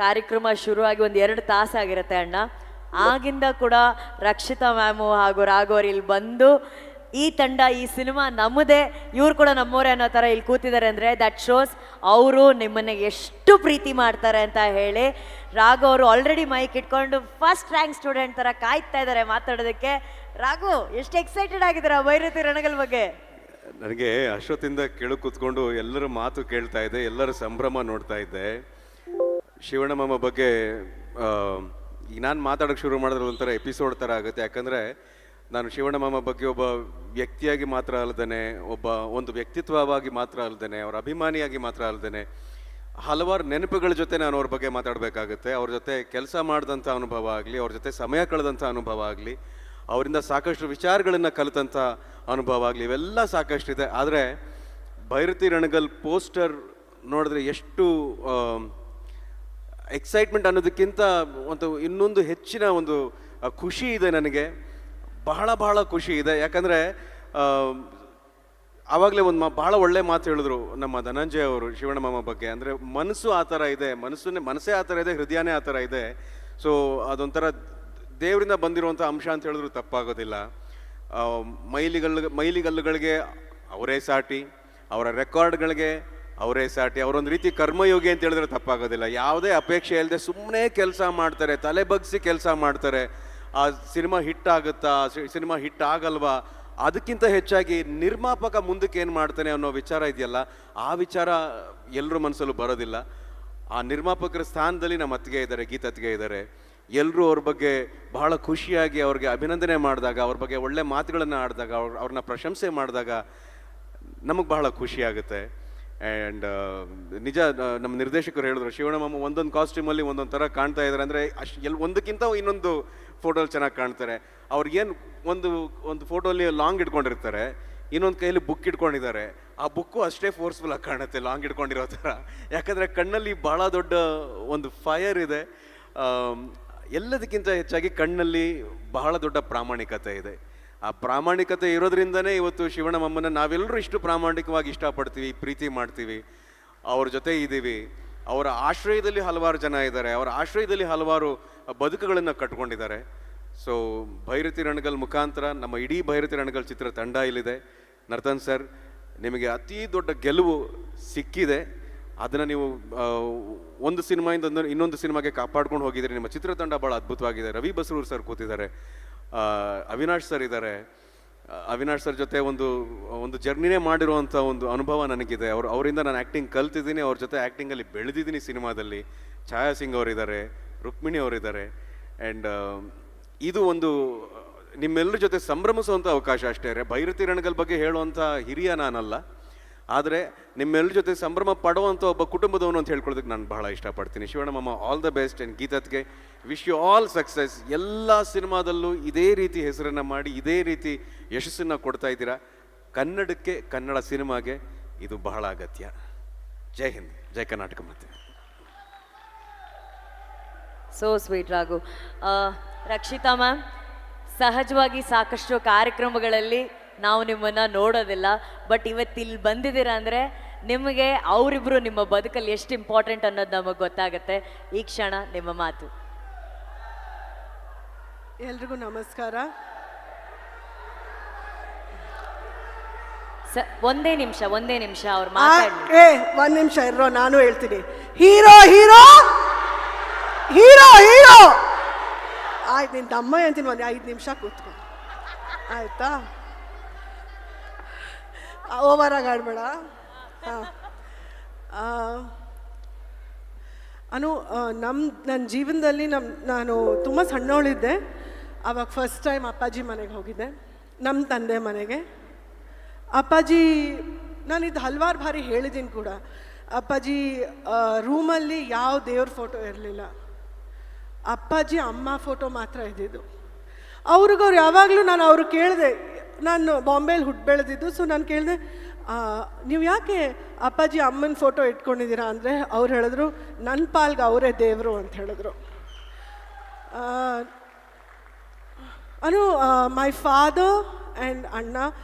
ಕಾರ್ಯಕ್ರಮ ಶುರುವಾಗಿ ಒಂದು 2 ತಾಸಾಗಿರುತ್ತೆ ಅಣ್ಣ. ಆಗಿಂದ ಕೂಡ ರಕ್ಷಿತಾ ಮ್ಯಾಮು ಹಾಗೂ ರಾಘವರ್ ಇಲ್ಲಿ ಬಂದು ಈ ತಂಡ ಈ ಸಿನಿಮಾ ನಮ್ಮದೇ, ಇವ್ರು ಕೂಡ ನಮ್ಮವರೇ ಅನ್ನೋ ಥರ ಇಲ್ಲಿ ಕೂತಿದ್ದಾರೆ ಅಂದರೆ ದಟ್ ಶೋಸ್ ಅವರು ನಿಮ್ಮನ್ನು ಎಷ್ಟು ಪ್ರೀತಿ ಮಾಡ್ತಾರೆ ಅಂತ ಹೇಳಿ. ರಾಘು ಅವರು ಆಲ್ರೆಡಿ ಮೈಕ್ ಇಟ್ಕೊಂಡು ಫಸ್ಟ್ ರ್ಯಾಂಕ್ ಸ್ಟೂಡೆಂಟ್ ಥರ ಕಾಯ್ತಾ ಇದ್ದಾರೆ ಮಾತಾಡೋದಕ್ಕೆ. ರಾಘು ಎಷ್ಟು ಎಕ್ಸೈಟೆಡ್ ಆಗಿದ್ದೀರಾ ಭೈರತಿ ರಣಗಲ್ ಬಗ್ಗೆ? ನನಗೆ ಅಷ್ಟೊತ್ತಿಂದ ಕೇಳು ಕೂತ್ಕೊಂಡು ಎಲ್ಲರ ಮಾತು ಕೇಳ್ತಾ ಇದ್ದೆ, ಎಲ್ಲರ ಸಂಭ್ರಮ ನೋಡ್ತಾ ಇದ್ದೆ. ಶಿವಣ್ಣ ಮಾಮ ಬಗ್ಗೆ ಈಗ ನಾನು ಮಾತಾಡೋಕ್ಕೆ ಶುರು ಮಾಡಿದ್ರೆ ಒಂಥರ ಎಪಿಸೋಡ್ ಥರ ಆಗುತ್ತೆ. ಯಾಕಂದರೆ ನಾನು ಶಿವಣ್ಣ ಮಾಮ ಬಗ್ಗೆ ಒಬ್ಬ ವ್ಯಕ್ತಿಯಾಗಿ ಮಾತ್ರ ಅಲ್ಲದೇ, ಒಂದು ವ್ಯಕ್ತಿತ್ವವಾಗಿ ಮಾತ್ರ ಅಲ್ಲದೇ, ಅವರ ಅಭಿಮಾನಿಯಾಗಿ ಮಾತ್ರ ಅಲ್ಲದೇ, ಹಲವಾರು ನೆನಪುಗಳ ಜೊತೆ ನಾನು ಅವ್ರ ಬಗ್ಗೆ ಮಾತಾಡಬೇಕಾಗುತ್ತೆ. ಅವ್ರ ಜೊತೆ ಕೆಲಸ ಮಾಡಿದಂಥ ಅನುಭವ ಆಗಲಿ, ಅವ್ರ ಜೊತೆ ಸಮಯ ಕಳೆದಂಥ ಅನುಭವ ಆಗಲಿ, ಅವರಿಂದ ಸಾಕಷ್ಟು ವಿಚಾರಗಳನ್ನು ಕಲಿತಂಥ ಅನುಭವ ಆಗಲಿ, ಇವೆಲ್ಲ ಸಾಕಷ್ಟಿದೆ. ಆದರೆ ಭೈರತಿ ರಣಗಲ್ ಪೋಸ್ಟರ್ ನೋಡಿದ್ರೆ ಎಷ್ಟು ಎಕ್ಸೈಟ್ಮೆಂಟ್ ಅನ್ನೋದಕ್ಕಿಂತ ಇನ್ನೊಂದು ಹೆಚ್ಚಿನ ಒಂದು ಖುಷಿ ಇದೆ ನನಗೆ. ಬಹಳ ಖುಷಿ ಇದೆ. ಯಾಕಂದರೆ ಆವಾಗಲೇ ಭಾಳ ಒಳ್ಳೆ ಮಾತು ಹೇಳಿದ್ರು ನಮ್ಮ ಧನಂಜಯ ಅವರು ಶಿವಣ್ಣ ಮಾಮ ಬಗ್ಗೆ. ಅಂದರೆ ಮನಸ್ಸು ಆ ಥರ ಇದೆ, ಮನಸ್ಸೇ ಆ ಥರ ಇದೆ, ಹೃದಯನೇ ಆ ಥರ ಇದೆ. ಸೊ ಅದೊಂಥರ ದೇವರಿಂದ ಬಂದಿರುವಂಥ ಅಂಶ ಅಂತ ಹೇಳಿದ್ರು ತಪ್ಪಾಗೋದಿಲ್ಲ. ಮೈಲಿಗಲ್ಲುಗಳಿಗೆ ಅವರೇ ಸಾಟಿ, ಅವರ ರೆಕಾರ್ಡ್ಗಳಿಗೆ ಅವರೇ ಸಾಟಿ, ಅವರೊಂದು ರೀತಿ ಕರ್ಮಯೋಗಿ ಅಂತ ಹೇಳಿದ್ರೆ ತಪ್ಪಾಗೋದಿಲ್ಲ. ಯಾವುದೇ ಅಪೇಕ್ಷೆ ಇಲ್ಲದೆ ಸುಮ್ಮನೆ ಕೆಲಸ ಮಾಡ್ತಾರೆ, ತಲೆ ಬಗ್ಸಿ ಕೆಲಸ ಮಾಡ್ತಾರೆ. ಆ ಸಿನಿಮಾ ಹಿಟ್ ಆಗುತ್ತಾ, ಸಿನಿಮಾ ಹಿಟ್ ಆಗಲ್ವಾ, ಅದಕ್ಕಿಂತ ಹೆಚ್ಚಾಗಿ ನಿರ್ಮಾಪಕ ಮುಂದಕ್ಕೆ ಏನು ಮಾಡ್ತಾನೆ ಅನ್ನೋ ವಿಚಾರ ಇದೆಯಲ್ಲ, ಆ ವಿಚಾರ ಎಲ್ಲರ ಮನಸ್ಸಲ್ಲೂ ಬರೋದಿಲ್ಲ. ಆ ನಿರ್ಮಾಪಕರ ಸ್ಥಾನದಲ್ಲಿ ನಮ್ಮ ಅತ್ತಿಗೆ ಇದ್ದಾರೆ, ಗೀತತ್ತಿಗೆ ಇದ್ದಾರೆ. ಎಲ್ಲರೂ ಅವ್ರ ಬಗ್ಗೆ ಬಹಳ ಖುಷಿಯಾಗಿ ಅವ್ರಿಗೆ ಅಭಿನಂದನೆ ಮಾಡಿದಾಗ, ಅವ್ರ ಬಗ್ಗೆ ಒಳ್ಳೆ ಮಾತುಗಳನ್ನು ಆಡಿದಾಗ, ಅವ್ರನ್ನ ಪ್ರಶಂಸೆ ಮಾಡಿದಾಗ ನಮಗೆ ಬಹಳ ಖುಷಿಯಾಗುತ್ತೆ. ಆ್ಯಂಡ್ ನಿಜ ನಮ್ಮ ನಿರ್ದೇಶಕರು ಹೇಳಿದ್ರು, ಶಿವಣ್ಣ ಮಾಮ ಒಂದೊಂದು ಕಾಸ್ಟ್ಯೂಮಲ್ಲಿ ಒಂದೊಂದು ಥರ ಕಾಣ್ತಾ ಇದ್ದಾರೆ. ಅಂದರೆ ಒಂದಕ್ಕಿಂತ ಇನ್ನೊಂದು ಫೋಟೋಲ್ಲಿ ಚೆನ್ನಾಗಿ ಕಾಣ್ತಾರೆ. ಅವ್ರಿಗೇನು ಒಂದು ಫೋಟೋಲ್ಲಿ ಲಾಂಗ್ ಇಟ್ಕೊಂಡಿರ್ತಾರೆ, ಇನ್ನೊಂದು ಕೈಯಲ್ಲಿ ಬುಕ್ ಇಟ್ಕೊಂಡಿದ್ದಾರೆ. ಆ ಬುಕ್ಕು ಅಷ್ಟೇ ಫೋರ್ಸ್ಫುಲ್ಲಾಗಿ ಕಾಣುತ್ತೆ ಲಾಂಗ್ ಇಟ್ಕೊಂಡಿರೋ ಥರ. ಯಾಕಂದರೆ ಕಣ್ಣಲ್ಲಿ ಭಾಳ ದೊಡ್ಡ ಒಂದು ಫೈರ್ ಇದೆ. ಎಲ್ಲದಕ್ಕಿಂತ ಹೆಚ್ಚಾಗಿ ಕಣ್ಣಲ್ಲಿ ಬಹಳ ದೊಡ್ಡ ಪ್ರಾಮಾಣಿಕತೆ ಇದೆ. ಆ ಪ್ರಾಮಾಣಿಕತೆ ಇರೋದ್ರಿಂದನೇ ಇವತ್ತು ಶಿವಣ್ಣ ಮಮ್ಮನ ನಾವೆಲ್ಲರೂ ಇಷ್ಟು ಪ್ರಾಮಾಣಿಕವಾಗಿ ಇಷ್ಟಪಡ್ತೀವಿ, ಪ್ರೀತಿ ಮಾಡ್ತೀವಿ, ಅವ್ರ ಜೊತೆ ಇದ್ದೀವಿ. ಅವರ ಆಶ್ರಯದಲ್ಲಿ ಹಲವಾರು ಜನ ಇದ್ದಾರೆ, ಅವರ ಆಶ್ರಯದಲ್ಲಿ ಹಲವಾರು ಬದುಕುಗಳನ್ನು ಕಟ್ಕೊಂಡಿದ್ದಾರೆ. ಸೊ ಭೈರತಿ ರಣಗಲ್ ಮುಖಾಂತರ ನಮ್ಮ ಇಡೀ ಭೈರತಿ ರಣಗಲ್ ಚಿತ್ರ ತಂಡ ಇಲ್ಲಿದೆ. ನರ್ತನ್ ಸರ್, ನಿಮಗೆ ಅತಿ ದೊಡ್ಡ ಗೆಲುವು ಸಿಕ್ಕಿದೆ. ಅದನ್ನು ನೀವು ಒಂದು ಸಿನಿಮಾಯಿಂದ ಇನ್ನೊಂದು ಸಿನಿಮಾಗೆ ಕಾಪಾಡ್ಕೊಂಡು ಹೋಗಿದ್ದೀರಿ. ನಿಮ್ಮ ಚಿತ್ರತಂಡ ಭಾಳ ಅದ್ಭುತವಾಗಿದೆ. ರವಿ ಬಸರೂರ್ ಸರ್ ಕೂತಿದ್ದಾರೆ, ಅವಿನಾಶ್ ಸರ್ ಇದ್ದಾರೆ. ಅವಿನಾಶ್ ಸರ್ ಜೊತೆ ಒಂದು ಜರ್ನಿನೇ ಮಾಡಿರುವಂಥ ಒಂದು ಅನುಭವ ನನಗಿದೆ. ಅವರಿಂದ ನಾನು ಆ್ಯಕ್ಟಿಂಗ್ ಕಲ್ತಿದ್ದೀನಿ, ಅವ್ರ ಜೊತೆ ಆ್ಯಕ್ಟಿಂಗಲ್ಲಿ ಬೆಳೆದಿದ್ದೀನಿ ಸಿನಿಮಾದಲ್ಲಿ. ಛಾಯಾ ಸಿಂಗ್ ಅವರಿದ್ದಾರೆ, ರುಕ್ಮಿಣಿ ಅವರಿದ್ದಾರೆ. ಆ್ಯಂಡ್ ಇದು ಒಂದು ನಿಮ್ಮೆಲ್ಲರ ಜೊತೆ ಸಂಭ್ರಮಿಸುವಂಥ ಅವಕಾಶ ಅಷ್ಟೇ. ಭೈರತಿ ರಣಗಲ್ ಬಗ್ಗೆ ಹೇಳುವಂಥ ಹಿರಿಯ ನಾನಲ್ಲ, ಆದರೆ ನಿಮ್ಮೆಲ್ಲರ ಜೊತೆ ಸಂಭ್ರಮ ಪಡುವಂಥ ಒಬ್ಬ ಕುಟುಂಬದವನು ಅಂತ ಹೇಳ್ಕೊಳ್ಳೋದಕ್ಕೆ ನಾನು ಬಹಳ ಇಷ್ಟಪಡ್ತೀನಿ. ಶಿವಣ್ಣ ಮಾಮ, ಆಲ್ ದ ಬೆಸ್ಟ್. ಆ್ಯಂಡ್ ಗೀತತ್ಗೆ ವಿಶ್ ಯು ಆಲ್ ಸಕ್ಸಸ್. ಎಲ್ಲ ಸಿನಿಮಾದಲ್ಲೂ ಇದೇ ರೀತಿ ಹೆಸರನ್ನು ಮಾಡಿ, ಇದೇ ರೀತಿ ಯಶಸ್ಸನ್ನು ಕೊಡ್ತಾ ಇದ್ದೀರಾ. ಕನ್ನಡಕ್ಕೆ, ಕನ್ನಡ ಸಿನಿಮಾಗೆ ಇದು ಬಹಳ ಅಗತ್ಯ. ಜೈ ಹಿಂದ್, ಜೈ ಕರ್ನಾಟಕ. ಮತ್ತೆ so sweet Raghu. Rakshita ma'am, ಸಹಜವಾಗಿ ಸಾಕಷ್ಟು ಕಾರ್ಯಕ್ರಮಗಳಲ್ಲಿ ನಾವು ನಿಮ್ಮನ್ನು ನೋಡೋದಿಲ್ಲ, ಬಟ್ ಇವತ್ತಿಲ್ಲಿ ಬಂದಿದ್ದೀರಾ ಅಂದರೆ ನಿಮಗೆ ಅವರಿಬ್ಬರು ನಿಮ್ಮ ಬದುಕಲ್ಲಿ ಎಷ್ಟು ಇಂಪಾರ್ಟೆಂಟ್ ಅನ್ನೋದು ನಮಗೆ ಗೊತ್ತಾಗುತ್ತೆ. ಈ ಕ್ಷಣ ನಿಮ್ಮ ಮಾತು. ಎಲ್ರಿಗೂ ನಮಸ್ಕಾರ. ಒಂದೇ ನಿಮಿಷ ಅವ್ರು ಮಾತಾಡಿ. ಒಂದ್ ನಿಮಿಷ ಇರೋ, ನಾನು ಹೇಳ್ತೀನಿ. ಹೀರೋ ಹೀರೋ ಹೀರೋ ಹೀರೋ ಆಯ್ತು, ನಿನ್ ತಮ್ಮ ಅಂತೀನಿ. ಒಂದು 5 ನಿಮಿಷ ಕೂತ್ಕೊ, ಆಯ್ತಾ? ಓವರಾಗಿ ಆಡ್ಬೇಡ. ನನ್ನ ಜೀವನದಲ್ಲಿ ನಾನು ತುಂಬ ಸಣ್ಣವಳಿದ್ದೆ. ಆವಾಗ ಫಸ್ಟ್ ಟೈಮ್ ಅಪ್ಪಾಜಿ ಮನೆಗೆ ಹೋಗಿದ್ದೆ, ನಮ್ಮ ತಂದೆ ಮನೆಗೆ. ಅಪ್ಪಾಜಿ, ನಾನಿದು ಹಲವಾರು ಬಾರಿ ಹೇಳಿದ್ದೀನಿ ಕೂಡ, ಅಪ್ಪಾಜಿ ರೂಮಲ್ಲಿ ಯಾವ ದೇವ್ರ ಫೋಟೋ ಇರಲಿಲ್ಲ. ಅಪ್ಪಾಜಿ ಅಮ್ಮ ಫೋಟೋ ಮಾತ್ರ ಇದ್ದಿದ್ದು. ಅವ್ರು ಯಾವಾಗಲೂ ನಾನು ಕೇಳಿದೆ, ನಾನು ಬಾಂಬೆಯಲ್ಲಿ ಹುಟ್ಟು ಬೆಳೆದಿದ್ದು. ಸೊ ನಾನು ಕೇಳಿದೆ, ನೀವು ಯಾಕೆ ಅಪ್ಪಾಜಿ ಅಮ್ಮನ ಫೋಟೋ ಇಟ್ಕೊಂಡಿದ್ದೀರಾ ಅಂದರೆ ಅವ್ರು ಹೇಳಿದ್ರು, ನನ್ನ ಪಾಲ್ಗೆ ಅವರೇ ದೇವರು ಅಂತ ಹೇಳಿದ್ರು. ಮೈ ಫಾದರ್ ಆ್ಯಂಡ್ ಅಣ್ಣ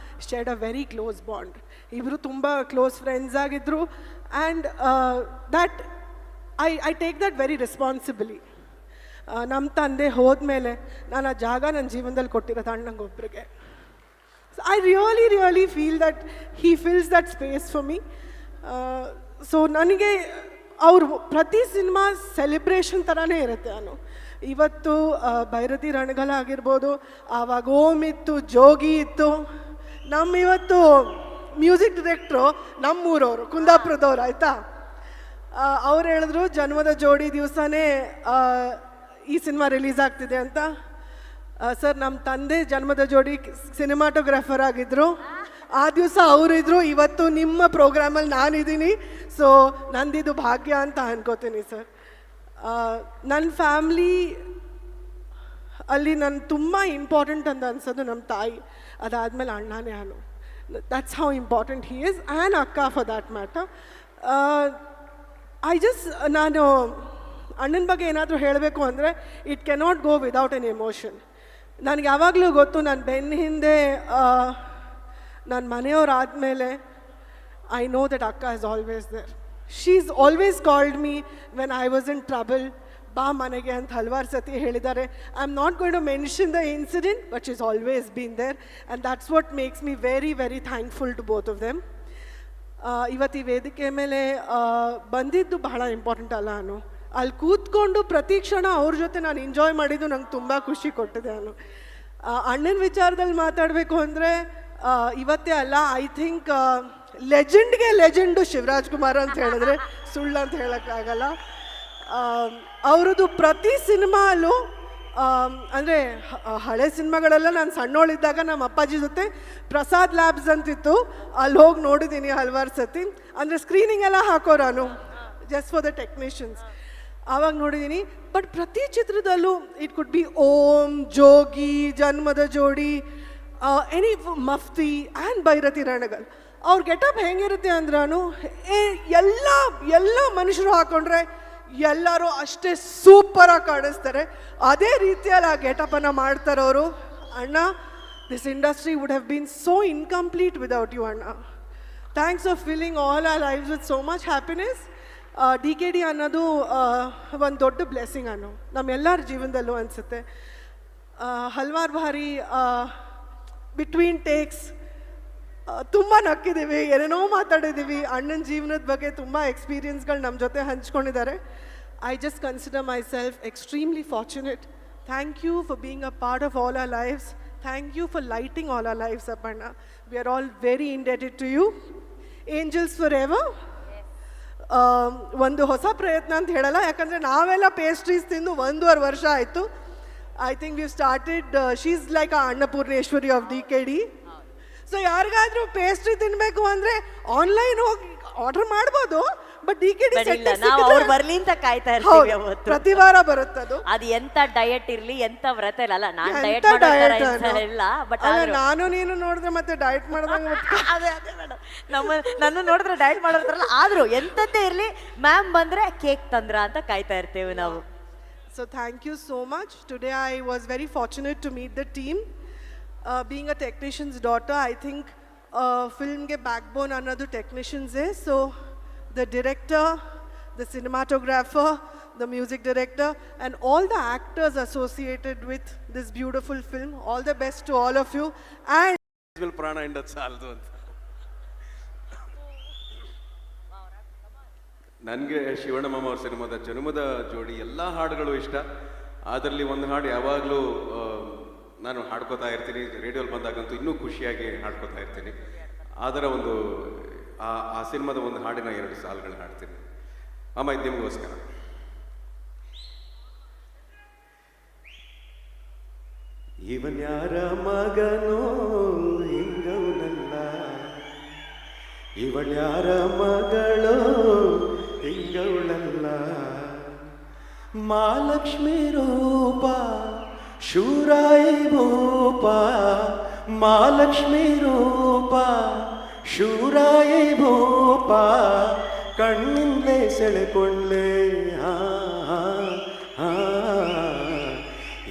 shared a very close bond. ಇಬ್ಬರು ತುಂಬ ಕ್ಲೋಸ್ ಫ್ರೆಂಡ್ಸ್ ಆಗಿದ್ದರು. And that I take that very responsibly. ನಮ್ಮ ತಂದೆ ಹೋದ್ಮೇಲೆ ನಾನು ಆ ಜಾಗ ನನ್ನ ಜೀವನದಲ್ಲಿ ಕೊಟ್ಟಿರೋದು ಅಣ್ಣಂಗೊಬ್ಬರಿಗೆ. I really feel that he fills that space for me. So ನನಗೆ ಅವ್ರ ಪ್ರತಿ ಸಿನಿಮಾ ಸೆಲೆಬ್ರೇಷನ್ ಥರನೇ ಇರುತ್ತೆ. ನಾನು ಇವತ್ತು ಭೈರತಿ ರಣಗಲ ಆಗಿರ್ಬೋದು, ಆವಾಗ ಓಮ್ ಇತ್ತು, ಜೋಗಿ ಇತ್ತು. ಇವತ್ತು ಮ್ಯೂಸಿಕ್ ಡೈರೆಕ್ಟ್ರು ನಮ್ಮೂರವರು, ಕುಂದಾಪುರದವ್ರು, ಆಯಿತಾ. ಅವ್ರು ಹೇಳಿದ್ರು ಜನ್ಮದ ಜೋಡಿ ದಿವಸನೇ ಈ ಸಿನಿಮಾ ರಿಲೀಸ್ ಆಗ್ತಿದೆ ಅಂತ. ಸರ್, ನಮ್ಮ ತಂದೆ ಜನ್ಮದ ಜೋಡಿ ಸಿನಿಮಾಟೋಗ್ರಾಫರ್ ಆಗಿದ್ದರು. ಆ ದಿವಸ ಅವರಿದ್ರು, ಇವತ್ತು ನಿಮ್ಮ ಪ್ರೋಗ್ರಾಮಲ್ಲಿ ನಾನಿದ್ದೀನಿ. ಸೊ ನಂದಿದು ಭಾಗ್ಯ ಅಂತ ಅನ್ಕೋತೀನಿ ಸರ್. ನನ್ನ ಫ್ಯಾಮ್ಲಿ ಅಲ್ಲಿ ನನ್ನ ತುಂಬ ಇಂಪಾರ್ಟೆಂಟ್ ಅಂತ ಅನ್ಸೋದು ನಮ್ಮ ತಾಯಿ, ಅದಾದಮೇಲೆ ಅಣ್ಣನೇ. ನಾನು that's how important he is, and ಅಕ್ಕ ಫಾರ್ ದ್ಯಾಟ್ ಮ್ಯಾಟರ್. ನಾನು ಅಣ್ಣನ ಬಗ್ಗೆ ಏನಾದರೂ ಹೇಳಬೇಕು ಅಂದರೆ it cannot go without an emotion. ನನಗೆ ಯಾವಾಗಲೂ ಗೊತ್ತು, ನನ್ನ ಬೆನ್ನ ಹಿಂದೆ ನನ್ನ ಮನೆಯವರಾದಮೇಲೆ ಐ ನೋ ದಟ್ ಅಕ್ಕ is always there. She is always called me when I was in trouble. ಬಾ ಮನೆಗೆ ಅಂತ ಹಲವಾರು ಸತಿ ಹೇಳಿದ್ದಾರೆ. I am not going to mention the incident, but she is always been there, and that's what makes me very very thankful to both of them. ಇವತ್ತು ಈ ವೇದಿಕೆ ಮೇಲೆ ಬಂದಿದ್ದು ಬಹಳ ಇಂಪಾರ್ಟೆಂಟ್ ಅಲ್ಲ. ನಾನು ಅಲ್ಲಿ ಕೂತ್ಕೊಂಡು ಪ್ರತಿ ಕ್ಷಣ ಅವ್ರ ಜೊತೆ ನಾನು ಎಂಜಾಯ್ ಮಾಡಿದ್ದು ನಂಗೆ ತುಂಬ ಖುಷಿ ಕೊಟ್ಟಿದೆ. ನಾನು ಅಣ್ಣನ ವಿಚಾರದಲ್ಲಿ ಮಾತಾಡಬೇಕು ಅಂದರೆ ಇವತ್ತೇ ಅಲ್ಲ, I think legend Shivaraj Kumar ಅಂತ ಹೇಳಿದ್ರೆ ಸುಳ್ಳು ಅಂತ ಹೇಳೋಕ್ಕಾಗಲ್ಲ. ಅವ್ರದ್ದು ಪ್ರತಿ ಸಿನಿಮಾಲು ಅಂದರೆ ಹಳೆ ಸಿನಿಮಾಗಳೆಲ್ಲ ನಾನು ಸಣ್ಣೋಳಿದ್ದಾಗ ನಮ್ಮ ಅಪ್ಪಾಜಿ ಜೊತೆ ಪ್ರಸಾದ್ ಲ್ಯಾಬ್ಸ್ ಅಂತಿತ್ತು, ಅಲ್ಲಿ ಹೋಗಿ ನೋಡಿದ್ದೀನಿ ಹಲವಾರು ಸತಿ. ಅಂದರೆ ಸ್ಕ್ರೀನಿಂಗ್ ಎಲ್ಲ ಹಾಕೋ ನಾನು, ಜಸ್ಟ್ ಫಾರ್ ದ ಟೆಕ್ನಿಷಿಯನ್ಸ್, ಆವಾಗ ನೋಡಿದ್ದೀನಿ. ಬಟ್ ಪ್ರತಿ ಚಿತ್ರದಲ್ಲೂ ಇಟ್ ಕುಡ್ ಬಿ ಓಂ, ಜೋಗಿ, ಜನ್ಮದ ಜೋಡಿ, ಎನಿ ಮಫ್ತಿ ಆ್ಯಂಡ್ ಭೈರತಿ ರಣಗಲ್. ಅವ್ರ ಗೆಟಪ್ ಹೆಂಗಿರುತ್ತೆ ಅಂದ್ರೂ ಎಲ್ಲ ಮನುಷ್ಯರು ಹಾಕೊಂಡ್ರೆ ಎಲ್ಲರೂ ಅಷ್ಟೇ ಸೂಪರಾಗಿ ಕಾಣಿಸ್ತಾರೆ. ಅದೇ ರೀತಿಯಲ್ಲಿ ಆ ಗೆಟಪನ್ನು ಮಾಡ್ತಾರವರು. ಅಣ್ಣ, this industry would have been so incomplete without you ಅಣ್ಣ. Thanks for feeling all our lifes with so much happiness. DKD ಅನ್ನೋದು ಒಂದು ದೊಡ್ಡ ಬ್ಲೆಸ್ಸಿಂಗ್ ಅನ್ನೋ ನಮ್ಮೆಲ್ಲರ ಜೀವನದಲ್ಲೂ ಅನಿಸುತ್ತೆ. ಹಲವಾರು ಬಾರಿ ಬಿಟ್ವೀನ್ ಟೇಕ್ಸ್ ತುಂಬ ನಕ್ಕಿದ್ದೀವಿ, ಏನೇನೋ ಮಾತಾಡಿದ್ದೀವಿ. ಅಣ್ಣನ ಜೀವನದ ಬಗ್ಗೆ ತುಂಬ ಎಕ್ಸ್ಪೀರಿಯನ್ಸ್ಗಳು ನಮ್ಮ ಜೊತೆ ಹಂಚ್ಕೊಂಡಿದ್ದಾರೆ. I just consider myself extremely fortunate. Thank you for being a part of all our lifes. Thank you for lighting all our lifes up ಅಣ್ಣ. We are all very indebted to you. Angels forever. ಒಂದು ಹೊಸ ಪ್ರಯತ್ನ ಅಂತ ಹೇಳಲ್ಲ, ಯಾಕಂದರೆ ನಾವೆಲ್ಲ pastries ತಿಂದು 1.5 ವರ್ಷ ಆಯಿತು. I think we started, she is like a Annapoorneshwari of DKD. So ಯಾರಿಗಾದ್ರೂ ಪೇಸ್ಟ್ರಿ ತಿನ್ನಬೇಕು ಅಂದರೆ ಆನ್ಲೈನ್ ಹೋಗಿ ಆರ್ಡರ್ ಮಾಡ್ಬೋದು, ಬಟ್ DKD ಬರ್ಲಿ ಅಂತ ಕಾಯ್ತಾ ಇರ್ತೀವಿ. ಪ್ರತಿ ವಾರ ಬರುತ್ತದು. ಅದು ಎಂತ ಡಯಟ್ ಇರ್ಲಿ, ಎಂತ ವ್ರತ ಇಲ್ಲ. ನಾನು ಡಯಟ್ ಇಲ್ಲ, ಬಟ್ ನಾನು ನೀನು ನೋಡಿದ್ರೆ ಮತ್ತೆ ಡಯಟ್ ಮಾಡಿದಂಗೆ ಅದೇ ಮೇಡಮ್, ನನ್ನ ನೋಡಿದ್ರೆ ಡಯಟ್ ಮಾಡೋದ್ರಲ್ಲ. ಆದ್ರೂ ಎಂತದ್ದೇ ಇರ್ಲಿ, ಮ್ಯಾಮ್ ಬಂದ್ರೆ ಕೇಕ್ ತಂದ್ರ ಅಂತ ಕಾಯ್ತಾ ಇರ್ತೇವೆ ನಾವು. So thank you so much. Today I was very fortunate to meet the team. Being a technician's daughter, I think film ke backbone another technicians is. So the director, the cinematographer, the music director, and all the actors associated with this beautiful film. All the best to all of you. And ಪ್ರಾಣ ಇಂಡ ಸಾಲದು ಅಂತ ನನಗೆ ಶಿವಣ್ಣ ಮಾಮ ಅವ್ರ ಸಿನಿಮಾದ ಜನ್ಮದ ಜೋಡಿ ಎಲ್ಲ ಹಾಡುಗಳು ಇಷ್ಟ. ಅದರಲ್ಲಿ ಒಂದು ಹಾಡು ಯಾವಾಗಲೂ ನಾನು ಹಾಡ್ಕೋತಾ ಇರ್ತೀನಿ. ರೇಡಿಯೋಲಿ ಬಂದಾಗಂತೂ ಇನ್ನೂ ಖುಷಿಯಾಗಿ ಹಾಡ್ಕೋತಾ ಇರ್ತೀನಿ. ಅದರ ಒಂದು ಆ ಸಿನಿಮಾದ ಒಂದು ಹಾಡಿನ 2 ಸಾಲುಗಳು ಹಾಡ್ತೀನಿ. ಅಮ್ಮ, ಇದು ನಿಮಗೋಸ್ಕರ. ಇವನ್ಯಾರ ಮಗನೋ ಹಿಂಗವನಲ್ಲ, ಇವಳ್ಯಾರ ಮಗಳೋ ಹಿಂಗವಳಲ್ಲ, ಮಹಾಲಕ್ಷ್ಮಿ ರೂಪ ಶೂರಾಯಿ ಭೂಪ, ಮಹಾಲಕ್ಷ್ಮಿ ರೂಪ ಶೂರಾಯಿ ಭೂಪ, ಕಣ್ಣಿಂದಲೇ ಸೆಳೆಕೊಳ್ಳೆ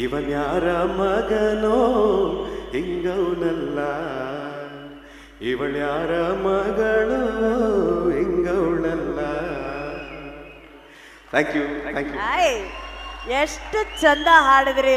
ಇವನ್ಯಾರ ಮಗನೋ ಹಿಂಗವನಲ್ಲ, ಇವಳ್ಯಾರ ಮಗಳು ಹಿಂಗವಳಲ್ಲ. Thank you thank you. ಆಯ್ ಎಷ್ಟು ಚಂದ ಹಾಡಿದ್ರಿ